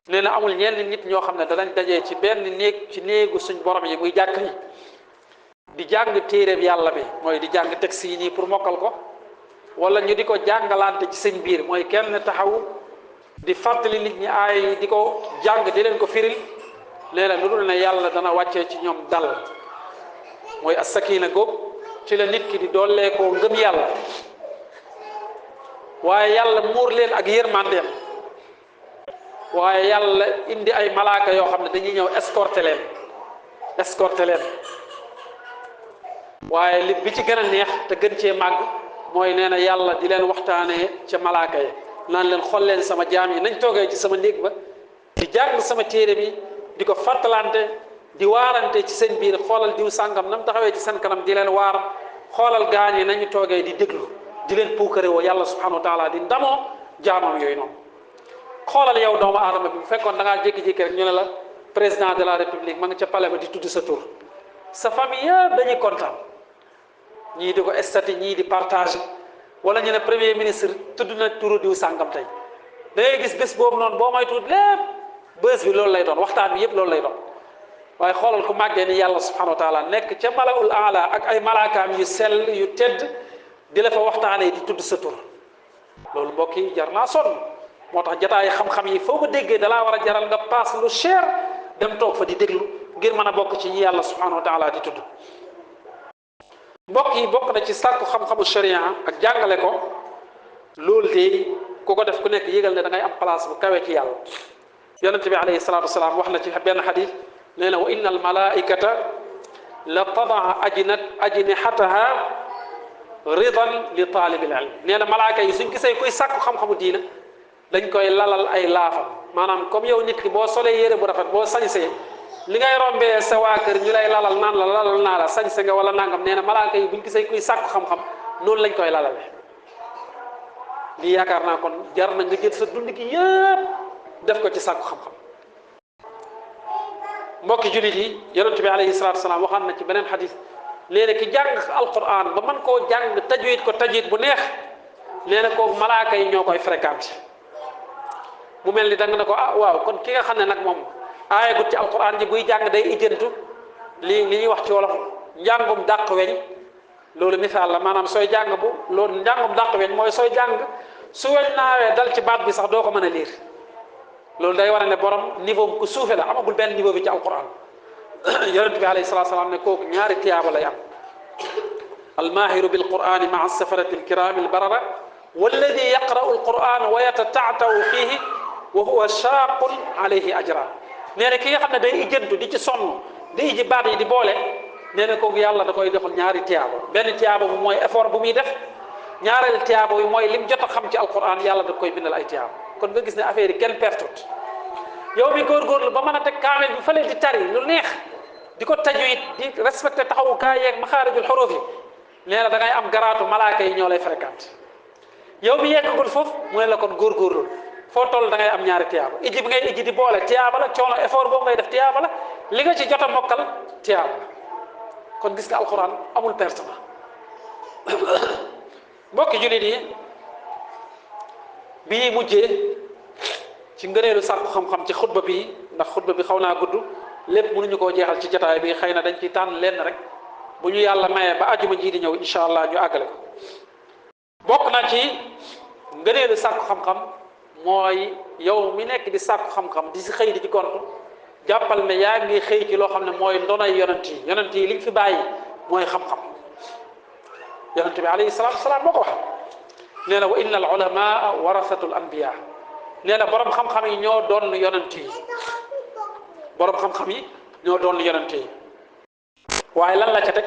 nee na amul ñenn nit ñoo xam ne danañ dajee ci benn néeg ci néegu suñ borom yi muy jàkk yi di jàng téere bi yàlla bi mooy di jàng texte yi nii pour mokkal ko wala ñu di ko jàngalante ci seen biir mooy kenn taxaw di fàttali nit ñi aay yi di ko jàng di leen ko firil nee na lu dul ne yàlla dana wàccee ci ñoom dal mooy as-sakina góob ci la nit ki di dollee koo ngëm yàlla waaye yàlla muur leen ak yërmandeem waaye yàlla indi ay malaaka yoo xam ne dañuy ñëw escorter leen waaye li bi ci gën a neex te gën cee màgg mooy nee na yàlla di leen waxtaanee ca malaaka yi naan leen xool leen sama jaam yi nañ toogee ci sama néeg ba di jàng sama téere bi di ko fàttalante di waarante ci seen biir xoolal diw sàngam nam taxawee ci seen kanam di leen waar xoolal gaañ yi nañu toogee di déglu di leen puukare woo yàlla subhanahu wa taala di ndamoo jaamam yooyu noonu xoolal yow doomu aadama bi bu fekkoon da ngaa jékki-jékki rek ñu ne la président de la république ma nga ca palais ba di tudd sa tur sa famille yëpp dañuy kontaan ñii di ko estati ñii di partage wala ñu ne premier ministre tudd na turu diw sàngam tey da ngay gis bés boobu noonu boo may tudd lépp bés bi loolu lay doon waxtaan bi yëpp loolu lay doon waaye xoolal ku màggee ni yàlla subhanahu wa taala nekk ca malaul aala ak ay malaakaam yu sell yu tedd di la fa waxtaanee di tudd sa tur loolu mbokk yi jar naa sonn moo tax jataay xam-xam yi foo ko déggee dalaa war a jaral nga paas lu cher dem toog fa di déglu ngir mën a bokk ci ñi yàlla subhanahu wa taala di tudd mbokk yi bokk na ci sàkku xam-xamu sharia ak jàngale ko loolu de ku ko def ku nekk yëgal ne da ngay am place bu kawe ci yàlla yonente bi alayhi salatu wasalaam wax na ci benn xadis nee na wa inna al malaikata la tadaa ajnihataha ridan li taalibil ilm nee na malaaka yi suñ gisee kuy sàkku xam-xamu diina dañ koy lalal ay laafam maanaam comme yow nit ki boo solee yére bu rafet boo sañsee li ngay rombee sa waa kër ñu lay lalal naan la lalal naa la sañse nga wala nangam nee na malaaka yi buñ gisee kuy sàkku xam-xam noonu lañ koy lalale lii yaakaar naa kon jar na nga jël sa dund gi yëpp def ko ci sàkku xam-xam mbokki jullit yi yonent bi alayhi salaatu wasalaam waxaan na ci beneen xadis nee na ki jàng alquran ba mën koo jàng tajwid ko tajwid bu neex nee na kooku malaaka yi ñoo koy fréquenté mu mel ni danga ne ko ah waaw kon ki nga xam ne nag moom aayagut ci alquran ji buy jàng day ijjantu li ñuy wax ci wolof njàngum dàq weñ loolu misaal la maanaam sooy jàng bu loolu njàngum dàq weñ mooy sooy jàng su weñ naawee dal ci baat bi sax doo ko mën a liir loolu day war ne borom niveau ku suufe la amagul benn niveau bi ci alquran yonent bi alayhi salatu salaam ne kooku ñaari tiyaaba lay am almaahiru bilqurani maa safarati alkirami albarara walladi yaqra'u alquran wa yatata'taw fihi wa huwa shaaqun alayhi ajra nee na ki nga xam ne day ijjantu di ci sonn di iji baat yi di boole nee na kooku yàlla da koy defal ñaari tiyaaba benn tiyaaba bu mooy effort bu muy def ñaareel tiyaaba bi mooy lim jot a xam ci alquran yàlla da koy bindal ay tiyaaba kon nga gis ne affaire yi kenn pertut yow mi góorgóorlu ba mën a teg kaamel bi fële di tari lu neex di ko tajwid di respecté taxawukaay yeeg maxaarijul xuruuf yi nee na da ngay am garaatu malaaka yi ñoo lay fréquente yow mi yeggagul foofu mu ne la kon góorgóorlu foo toll da ngay am ñaari tiyaaba iji bi ngay iji di boole tiyaaba la coono effort boobu ngay def tiyaaba la li nga ci jot a mokkal tiyaaba la kon gis nga alquran amul pertement mbokki jullit yi bii mujjee ci ngëneelu sàkku xam-xam ci xutba bi ndax xutba bi xaw naa gudd lépp mënuñu koo jeexal ci jotaay bi xëy na dañ ci tànn lenn rek bu ñu yàlla mayee ba ajuma ji di ñëw incha allah ñu àggale ko bokk na ci ngëneelu sàkku xam-xam mooy yow mi nekk di sàkku xam-xam di si xëy di ci gontu jàppal ne yaa ngi xëy ci loo xam ne mooy ndonay yonent yi liñ fi bàyyi mooy xam-xam yonent bi alayhi salaatu wasalaam moo ko wax nee na wa inna al ulamaa warasatul anbiya nee na borom xam-xam yi ñoo doon yonent yi borom xam-xam yi ñoo doon yonent yi waaye lan la ca teg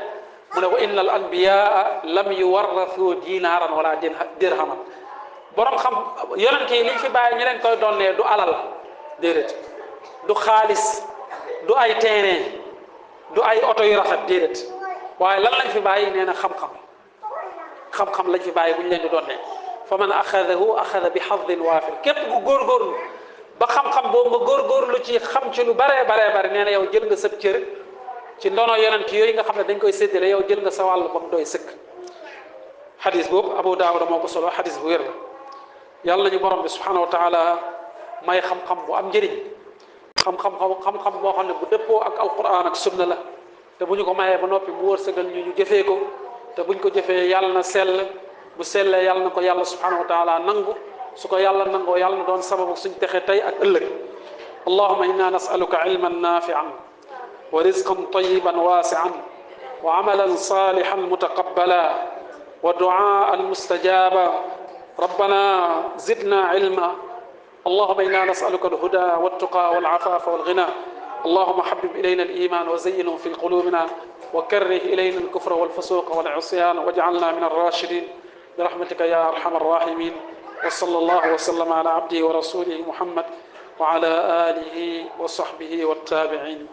mu ne wa inna al anbiya lam yuwarrasu dinaaran wala dirhaman borom xam yonent yi liñ fi bàyyi ñu leen koy doonee du alal déedéet du xaalis du ay terrain du ay oto yu rafet déedéet waaye lan lañ fi bàyyi nee na xam-xam xam-xam lañ fi bàyyi bu ñu leen di doonee fa man axadahu axada bi xadin waafir képp ku góorgóorlu ba xam-xam boobu nga góorgóorlu ci xam ci lu baree bare nee na yow jël nga sëb cër ci ndono yonent yooyu nga xam ne dañ koy séddale yow jël nga sa wàll ba mu doy sëkk xadis boobu Abu Daawuda moo ko solo xadis bu wér la yàlla nañu borom bi subhanahu wa taala may xam-xam bu am njëriñ xam-xam boo xam ne bu dëppoo ak alquran ak sunna la te bu ñu ko mayee ba noppi mu wërsëgal ñu jëfee ko te buñ ko jëfee yàlla na sell bu sellee yàlla na ko yàlla subhanahu wa taala nangu su ko yàlla nangoo yàlla na doon sababu suñ texe tey ak ëllëg allahuma inna nasaluka ilman nafian wa rizqan tayiban wasian wa amalan salihan mutaqabbala wa duaan mustajaba rabbana zidna ilma اللهم إنا نسألك الهدى والتقى والعفاف والغنى اللهم حبب إلينا الإيمان وزينه في قلوبنا وكره إلينا الكفر والفسوق والعصيان واجعلنا من الراشدين برحمتك يا أرحم الراحمين وصلى الله وسلم على عبده ورسوله محمد وعلى آله وصحبه والتابعين